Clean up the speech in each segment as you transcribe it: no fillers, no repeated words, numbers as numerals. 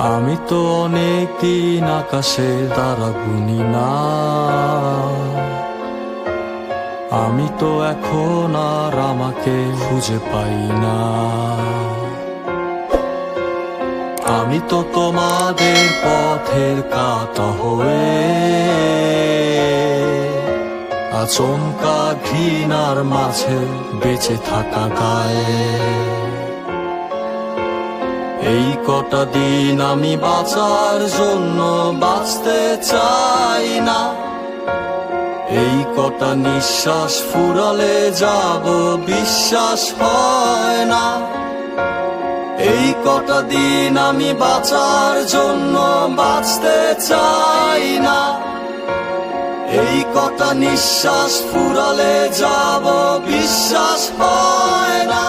আমি তো অনেক দিন আকাশের তারা গুনি না, আমি তো এখন আর আমাকে খুঁজে পাই না। আমি তো তোমাদের পথের কাঁটা হয়ে আচমকা ঘৃণার মাঝে বেঁচে থাকা গায়ে। এই কটা দিন আমি বাঁচার জন্য বাঁচতে চাই না, এই কটা নিঃশ্বাস ফুরালে যাব বিশ্বাস হয় না। এই কটা দিন আমি বাঁচার জন্য বাঁচতে চাই না, এই কটা নিঃশ্বাস ফুরালে যাব বিশ্বাস হয় না।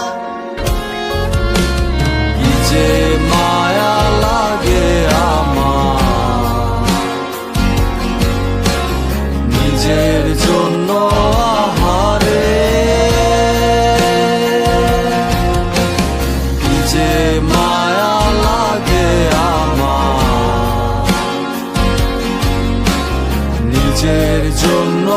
কি যে মায়া লাগে আমার নিজের জন্য আহারে, কি যে মায়া লাগে আমার নিজের জন্য